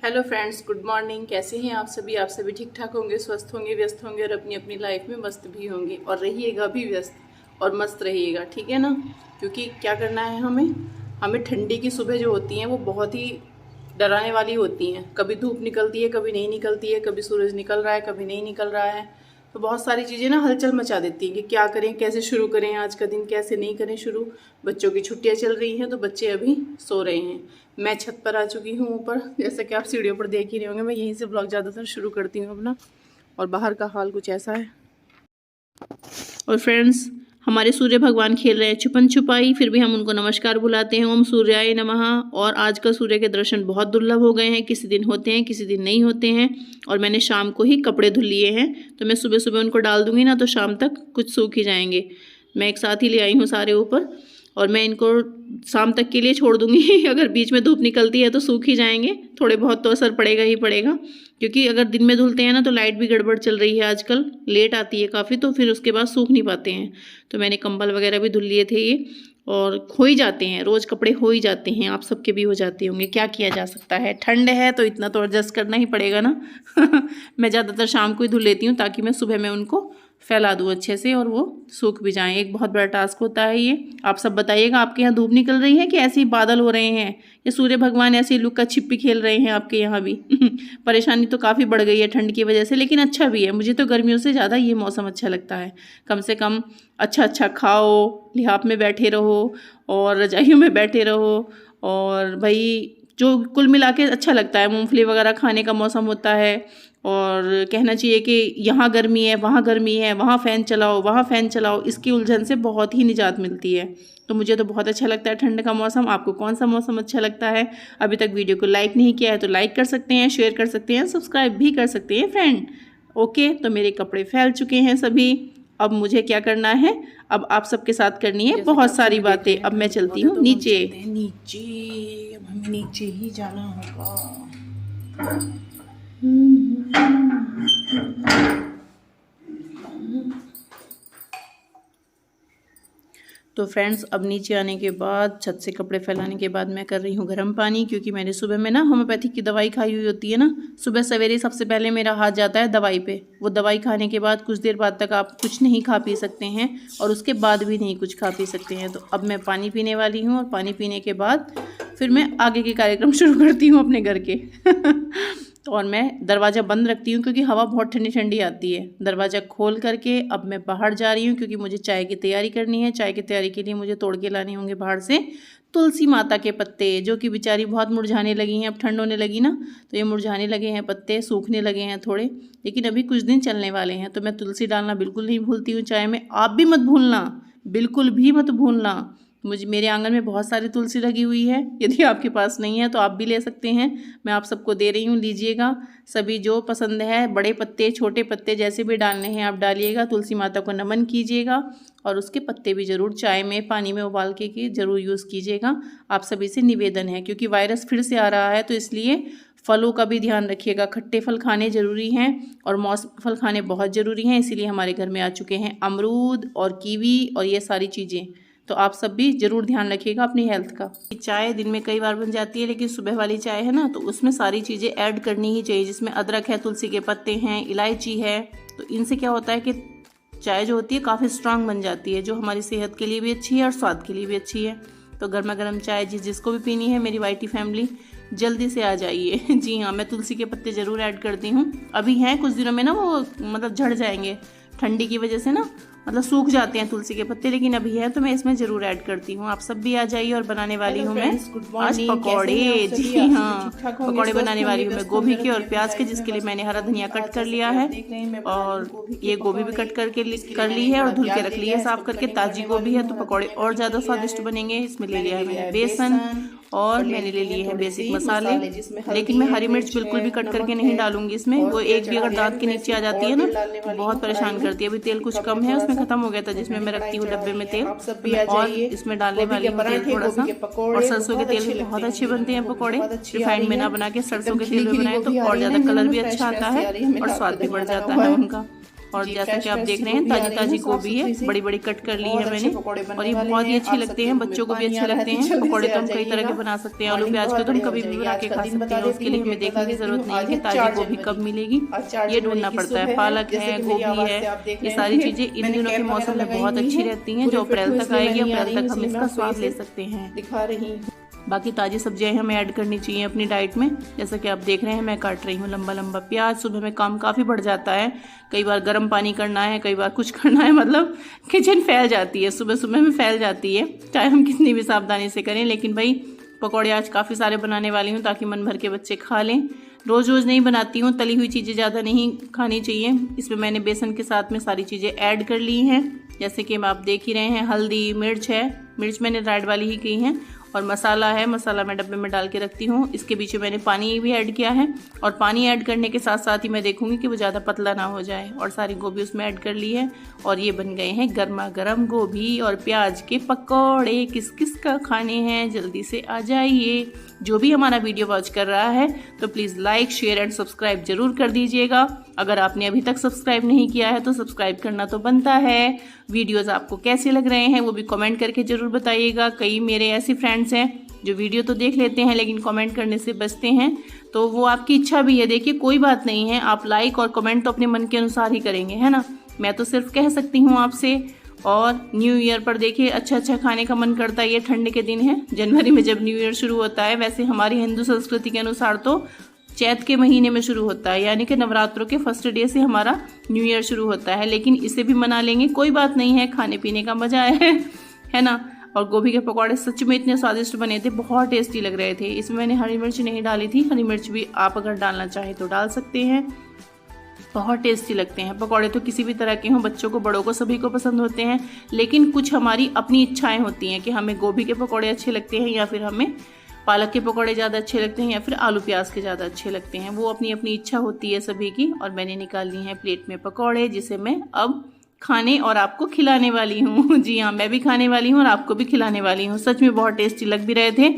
Hello friends, good morning. कैसे हैं आप सभी? आप सभी ठीक ठाक होंगे, स्वस्थ होंगे, व्यस्त होंगे और अपनी अपनी लाइफ में मस्त भी होंगे और रहिएगा भी व्यस्त और मस्त रहिएगा, ठीक है ना। क्योंकि क्या करना है हमें ठंडी की सुबह जो होती हैं वो बहुत ही डराने वाली होती हैं। कभी धूप निकलती है, कभी नहीं निकलती है, कभी सूरज निकल रहा है, कभी नहीं निकल रहा है। तो बहुत सारी चीज़ें ना हलचल मचा देती हैं कि क्या करें, कैसे शुरू करें आज का दिन, कैसे नहीं करें शुरू। बच्चों की छुट्टियां चल रही हैं तो बच्चे अभी सो रहे हैं। मैं छत पर आ चुकी हूँ ऊपर, जैसा कि आप सीढ़ियों पर देख ही रहे होंगे। मैं यहीं से ब्लॉग ज़्यादातर शुरू करती हूँ अपना। और बाहर का हाल कुछ ऐसा है। और फ्रेंड्स, हमारे सूर्य भगवान खेल रहे हैं छुपन छुपाई, फिर भी हम उनको नमस्कार बुलाते हैं, ओम सूर्याय नमः। और आज का सूर्य के दर्शन बहुत दुर्लभ हो गए हैं, किसी दिन होते हैं किसी दिन नहीं होते हैं। और मैंने शाम को ही कपड़े धुल लिए हैं, तो मैं सुबह सुबह उनको डाल दूंगी ना तो शाम तक कुछ सूख ही जाएंगे। मैं एक साथ ही ले आई हूँ सारे ऊपर, और मैं इनको शाम तक के लिए छोड़ दूंगी। अगर बीच में धूप निकलती है तो सूख ही जाएंगे, थोड़े बहुत तो असर पड़ेगा ही पड़ेगा। क्योंकि अगर दिन में धुलते हैं ना तो लाइट भी गड़बड़ चल रही है आजकल, लेट आती है काफ़ी, तो फिर उसके बाद सूख नहीं पाते हैं। तो मैंने कंबल वगैरह भी धुल लिए थे ये, और हो ही जाते हैं, रोज़ कपड़े हो ही जाते हैं। आप सबके भी हो जाते होंगे, क्या किया जा सकता है, ठंड है तो इतना तो एडजस्ट करना ही पड़ेगा ना। मैं ज़्यादातर शाम को ही धुल लेती हूँ ताकि मैं सुबह में उनको फैला दूँ अच्छे से और वो सूख भी जाएं। एक बहुत बड़ा टास्क होता है ये। आप सब बताइएगा, आपके यहाँ धूप निकल रही है कि ऐसे ही बादल हो रहे हैं, या सूर्य भगवान ऐसे ही लुक्का छिपी खेल रहे हैं आपके यहाँ भी? परेशानी तो काफ़ी बढ़ गई है ठंड की वजह से, लेकिन अच्छा भी है। मुझे तो गर्मियों से ज़्यादा ये मौसम अच्छा लगता है। कम से कम अच्छा अच्छा खाओ, लिहाफ में बैठे रहो और रजाइयों में बैठे रहो, और भाई जो कुल मिला के अच्छा लगता है। मूंगफली वगैरह खाने का मौसम होता है, और कहना चाहिए कि यहाँ गर्मी है, वहाँ गर्मी है, वहाँ फ़ैन चलाओ, वहाँ फ़ैन चलाओ, इसकी उलझन से बहुत ही निजात मिलती है। तो मुझे तो बहुत अच्छा लगता है ठंड का मौसम। आपको कौन सा मौसम अच्छा लगता है? अभी तक वीडियो को लाइक नहीं किया है तो लाइक कर सकते हैं, शेयर कर सकते हैं, सब्सक्राइब भी कर सकते हैं फ्रेंड। ओके, तो मेरे कपड़े फैल चुके हैं सभी। अब मुझे क्या करना है? अब आप सबके साथ करनी है बहुत सारी बातें। अब मैं चलती हूँ नीचे। अब हमें नीचे ही जाना होगा। तो फ्रेंड्स, अब नीचे आने के बाद, छत से कपड़े फैलाने के बाद, मैं कर रही हूँ गर्म पानी। क्योंकि मैंने सुबह में ना होम्योपैथिक की दवाई खाई हुई होती है ना, सुबह सवेरे सबसे पहले मेरा हाथ जाता है दवाई पे। वो दवाई खाने के बाद कुछ देर बाद तक आप कुछ नहीं खा पी सकते हैं, और उसके बाद भी नहीं कुछ खा पी सकते हैं। तो अब मैं पानी पीने वाली हूँ, और पानी पीने के बाद फिर मैं आगे के कार्यक्रम शुरू करती हूँ अपने घर के। और मैं दरवाज़ा बंद रखती हूँ क्योंकि हवा बहुत ठंडी ठंडी आती है। दरवाज़ा खोल करके अब मैं बाहर जा रही हूँ, क्योंकि मुझे चाय की तैयारी करनी है। चाय की तैयारी के लिए मुझे तोड़ के लाने होंगे बाहर से तुलसी माता के पत्ते, जो कि बेचारी बहुत मुरझाने लगी हैं। अब ठंड होने लगी ना तो ये मुरझाने लगे हैं पत्ते, सूखने लगे हैं थोड़े, लेकिन अभी कुछ दिन चलने वाले हैं। तो मैं तुलसी डालना बिल्कुल नहीं भूलती हूँ चाय में। आप भी मत भूलना, बिल्कुल भी मत भूलना। मेरे आंगन में बहुत सारी तुलसी लगी हुई है। यदि आपके पास नहीं है तो आप भी ले सकते हैं, मैं आप सबको दे रही हूँ, लीजिएगा। सभी जो पसंद है, बड़े पत्ते छोटे पत्ते जैसे भी डालने हैं आप डालिएगा। तुलसी माता को नमन कीजिएगा, और उसके पत्ते भी ज़रूर चाय में पानी में उबाल के ज़रूर यूज़ कीजिएगा। आप सभी से निवेदन है, क्योंकि वायरस फिर से आ रहा है, तो इसलिए फलों का भी ध्यान रखिएगा। खट्टे फल खाने ज़रूरी हैं और मौसमी फल खाने बहुत ज़रूरी हैं। इसीलिए हमारे घर में आ चुके हैं अमरूद और कीवी और ये सारी चीज़ें। तो आप सब भी ज़रूर ध्यान रखिएगा अपनी हेल्थ का। चाय दिन में कई बार बन जाती है, लेकिन सुबह वाली चाय है ना, तो उसमें सारी चीज़ें ऐड करनी ही चाहिए, जिसमें अदरक है, तुलसी के पत्ते हैं, इलायची है। तो इनसे क्या होता है कि चाय जो होती है काफ़ी स्ट्रांग बन जाती है, जो हमारी सेहत के लिए भी अच्छी है और स्वाद के लिए भी अच्छी है। तो गर्मा गर्म चाय जिसको भी पीनी है, मेरी वाईटी फैमिली जल्दी से आ जाइए। जी हाँ, मैं तुलसी के पत्ते ज़रूर ऐड करती हूँ। अभी हैं कुछ दिनों में ना वो मतलब झड़ जाएंगे ठंडी की वजह से ना, मतलब सूख जाते हैं तुलसी के पत्ते, लेकिन अभी है तो मैं इसमें ज़रूर ऐड करती हूँ। आप सब भी आ जाइए। और बनाने वाली हूँ मैं आज पकौड़े। जी हाँ, पकौड़े बनाने वाली हूँ मैं गोभी के और प्याज के, जिसके लिए मैंने हरा धनिया कट कर लिया है, और ये गोभी भी कट करके कर ली है और धुल के रख ली है साफ करके। ताजी गोभी है तो पकौड़े और ज़्यादा स्वादिष्ट बनेंगे। इसमें ले लिया है मैंने बेसन, और मैंने ले लिए हैं बेसिक मसाले, लेकिन मैं हरी मिर्च बिल्कुल भी कट करके नहीं डालूंगी इसमें। वो एक भी अगर दांत के नीचे आ जाती है ना तो बहुत परेशान करती है। अभी तेल कुछ कम है, उसमें खत्म हो गया था जिसमें मैं रखती हूँ डब्बे में तेल, और इसमें डालने वाली हूँ तेल थोड़ा सा। और सरसों के तेल भी बहुत अच्छे बनते हैं पकौड़े, रिफाइंड में ना बना के सरसों के तेल में बनाए तो और ज़्यादा कलर भी अच्छा आता है और स्वाद भी बढ़ जाता है उनका। और जैसा कि आप देख रहे हैं ताजी ताजी गोभी है, बड़ी बड़ी कट कर ली है मैंने, और ये बहुत ही अच्छे लगते हैं, बच्चों को भी अच्छे लगते हैं। पकौड़े तो हम कई तरह के बना सकते हैं, आलू प्याज के तो हम कभी भी बना के खा सकते हैं, उसके लिए हमें देखने की जरूरत नहीं है ताजी गोभी कब मिलेगी, ये ढूंढना पड़ता है। पालक है, गोभी है, ये सारी चीजें इन दिनों के मौसम में बहुत अच्छी रहती हैं, जो अप्रैल तक आएगी, अप्रैल तक हम इसका स्वाद ले सकते हैं। दिखा रही बाकी ताज़ी सब्जियां हमें ऐड करनी चाहिए अपनी डाइट में। जैसा कि आप देख रहे हैं मैं काट रही हूँ लंबा लंबा प्याज। सुबह में काम काफ़ी बढ़ जाता है, कई बार गर्म पानी करना है, कई बार कुछ करना है, मतलब किचन फैल जाती है, सुबह सुबह में फैल जाती है, चाहे हम कितनी भी सावधानी से करें। लेकिन भाई पकौड़े आज काफ़ी सारे बनाने वाली हूँ ताकि मन भर के बच्चे खा लें। रोज़ रोज़ नहीं बनाती हूँ, तली हुई चीज़ें ज़्यादा नहीं खानी चाहिए। इसमें मैंने बेसन के साथ में सारी चीज़ें ऐड कर ली हैं, जैसे कि आप देख ही रहे हैं। हल्दी, मिर्च है, मिर्च मैंने रेड वाली ही की है, और मसाला है, मसाला मैं डब्बे में डाल के रखती हूँ। इसके बीच में मैंने पानी भी ऐड किया है, और पानी ऐड करने के साथ साथ ही मैं देखूंगी कि वो ज़्यादा पतला ना हो जाए। और सारी गोभी उसमें ऐड कर ली है, और ये बन गए हैं गर्मा गर्म गोभी और प्याज के पकौड़े। किस किस का खाने हैं जल्दी से आ जाइए। जो भी हमारा वीडियो वॉच कर रहा है तो please like, share and subscribe जरूर कर दीजिएगा। अगर आपने अभी तक सब्सक्राइब नहीं किया है तो सब्सक्राइब करना तो बनता है। वीडियोस आपको कैसे लग रहे हैं वो भी कमेंट करके ज़रूर बताइएगा। कई मेरे ऐसे फ्रेंड्स हैं जो वीडियो तो देख लेते हैं लेकिन कमेंट करने से बचते हैं, तो वो आपकी इच्छा भी है। देखिए कोई बात नहीं है, आप लाइक और कमेंट तो अपने मन के अनुसार ही करेंगे, है ना। मैं तो सिर्फ कह सकती हूँ आपसे। और न्यू ईयर पर देखिए अच्छा अच्छा खाने का मन करता है। ये ठंड के दिन है, जनवरी में जब न्यू ईयर शुरू होता है। वैसे हमारी हिंदू संस्कृति के अनुसार तो चैत के महीने में शुरू होता है, यानी कि नवरात्रों के फर्स्ट डे से हमारा न्यू ईयर शुरू होता है। लेकिन इसे भी मना लेंगे, कोई बात नहीं है, खाने पीने का मजा है ना। और गोभी के पकौड़े सच में इतने स्वादिष्ट बने थे, बहुत टेस्टी लग रहे थे। इसमें मैंने हरी मिर्च नहीं डाली थी, हरी मिर्च भी आप अगर डालना चाहें तो डाल सकते हैं। बहुत टेस्टी लगते हैं पकौड़े, तो किसी भी तरह के हों, बच्चों को बड़ों को सभी को पसंद होते हैं। लेकिन कुछ हमारी अपनी इच्छाएं होती हैं कि हमें गोभी के पकौड़े अच्छे लगते हैं, या फिर हमें पालक के पकौड़े ज़्यादा अच्छे लगते हैं, या फिर आलू प्याज के ज़्यादा अच्छे लगते हैं। वो अपनी अपनी इच्छा होती है सभी की। और मैंने निकाल ली हैं प्लेट में पकौड़े, जिसे मैं अब खाने और आपको खिलाने वाली हूँ। जी हाँ, मैं भी खाने वाली हूँ और आपको भी खिलाने वाली हूँ। सच में बहुत टेस्टी लग भी रहे थे,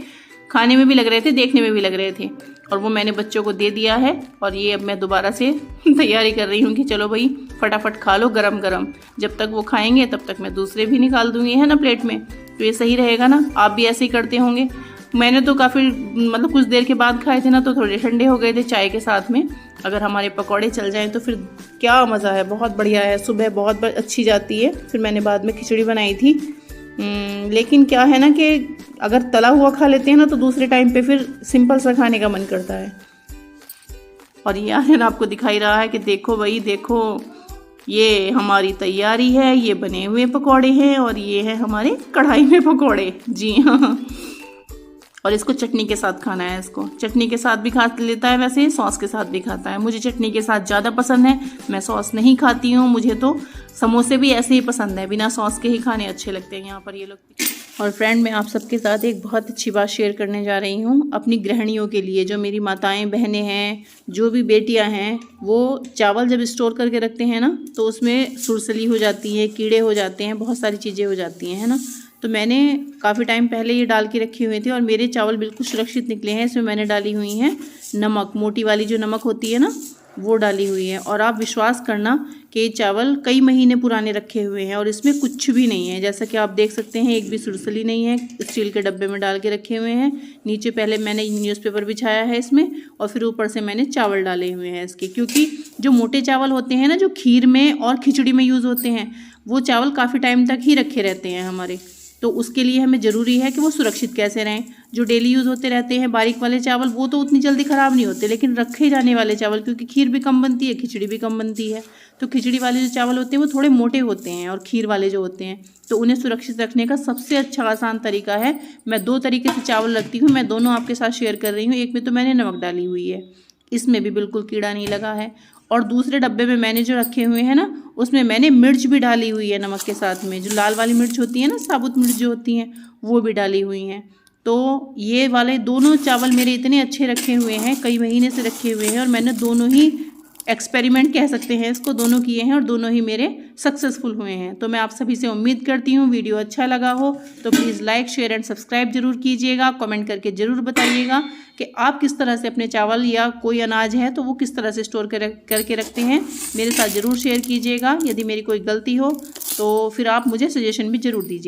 खाने में भी लग रहे थे, देखने में भी लग रहे थे। और वो मैंने बच्चों को दे दिया है, और ये अब मैं दोबारा से तैयारी कर रही हूँ कि चलो भाई फटाफट खा लो गरम गरम। जब तक वो खाएंगे तब तक मैं दूसरे भी निकाल दूंगी, है ना, प्लेट में। तो ये सही रहेगा ना। आप भी ऐसे ही करते होंगे। मैंने तो काफ़ी मतलब कुछ देर के बाद खाए थे ना, तो थोड़े ठंडे हो गए थे चाय के साथ में। अगर हमारे पकौड़े चल जाएं तो फिर क्या मज़ा है, बहुत बढ़िया है। सुबह बहुत अच्छी जाती है। फिर मैंने बाद में खिचड़ी बनाई थी। लेकिन क्या है ना कि अगर तला हुआ खा लेते हैं ना तो दूसरे टाइम पे फिर सिंपल सा खाने का मन करता है। और ये यार आपको दिखाई रहा है कि देखो भाई देखो, ये हमारी तैयारी है, ये बने हुए पकौड़े हैं, और ये है हमारे कढ़ाई में पकौड़े। जी हाँ, और इसको चटनी के साथ खाना है। इसको चटनी के साथ भी खा लेता है, वैसे सॉस के साथ भी खाता है। मुझे चटनी के साथ ज़्यादा पसंद है, मैं सॉस नहीं खाती हूँ। मुझे तो समोसे भी ऐसे ही पसंद है, बिना सॉस के ही खाने अच्छे लगते हैं यहाँ पर ये लोग। और फ्रेंड, मैं आप सबके साथ एक बहुत अच्छी बात शेयर करने जा रही हूँ अपनी गृहिणियों के लिए। जो मेरी माताएं बहनें हैं, जो भी बेटियां हैं, वो चावल जब स्टोर करके रखते हैं ना तो उसमें सुरसली हो जाती है, कीड़े हो जाते हैं, बहुत सारी चीज़ें हो जाती हैं, है ना। तो मैंने काफ़ी टाइम पहले ये डाल के रखे हुए थे और मेरे चावल बिल्कुल सुरक्षित निकले हैं। इसमें मैंने डाली हुई हैं नमक, मोटी वाली जो नमक होती है ना, वो डाली हुई है। और आप विश्वास करना कि ये चावल कई महीने पुराने रखे हुए हैं और इसमें कुछ भी नहीं है। जैसा कि आप देख सकते हैं, एक भी सुरसली नहीं है। स्टील के डब्बे में डाल के रखे हुए हैं। नीचे पहले मैंने न्यूज़पेपर बिछाया है इसमें, और फिर ऊपर से मैंने चावल डाले हुए हैं इसके। क्योंकि जो मोटे चावल होते हैं ना, जो खीर में और खिचड़ी में यूज़ होते हैं, वो चावल काफ़ी टाइम तक ही रखे रहते हैं हमारे। तो उसके लिए हमें ज़रूरी है कि वो सुरक्षित कैसे रहें। जो डेली यूज़ होते रहते हैं बारीक वाले चावल, वो तो उतनी जल्दी ख़राब नहीं होते, लेकिन रखे जाने वाले चावल, क्योंकि खीर भी कम बनती है, खिचड़ी भी कम बनती है, तो खिचड़ी वाले जो चावल होते हैं वो थोड़े मोटे होते हैं, और खीर वाले जो होते हैं, तो उन्हें सुरक्षित रखने का सबसे अच्छा आसान तरीका है, मैं 2 तरीके से चावल रखती हूँ, मैं दोनों आपके साथ शेयर कर रही हूँ। एक में तो मैंने नमक डाली हुई है, इसमें भी बिल्कुल कीड़ा नहीं लगा है। और दूसरे डब्बे में मैंने जो रखे हुए हैं ना, उसमें मैंने मिर्च भी डाली हुई है नमक के साथ में। जो लाल वाली मिर्च होती है ना, साबुत मिर्च जो होती हैं, वो भी डाली हुई हैं। तो ये वाले दोनों चावल मेरे इतने अच्छे रखे हुए हैं, कई महीने से रखे हुए हैं, और मैंने दोनों ही एक्सपेरिमेंट कह सकते हैं इसको, दोनों किए हैं और दोनों ही मेरे सक्सेसफुल हुए हैं। तो मैं आप सभी से उम्मीद करती हूँ वीडियो अच्छा लगा हो तो please like share and subscribe जरूर कीजिएगा। कमेंट करके ज़रूर बताइएगा कि आप किस तरह से अपने चावल या कोई अनाज है तो वो किस तरह से स्टोर करके रखते हैं। मेरे साथ ज़रूर शेयर कीजिएगा। यदि मेरी कोई गलती हो तो फिर आप मुझे सजेशन भी ज़रूर दीजिएगा।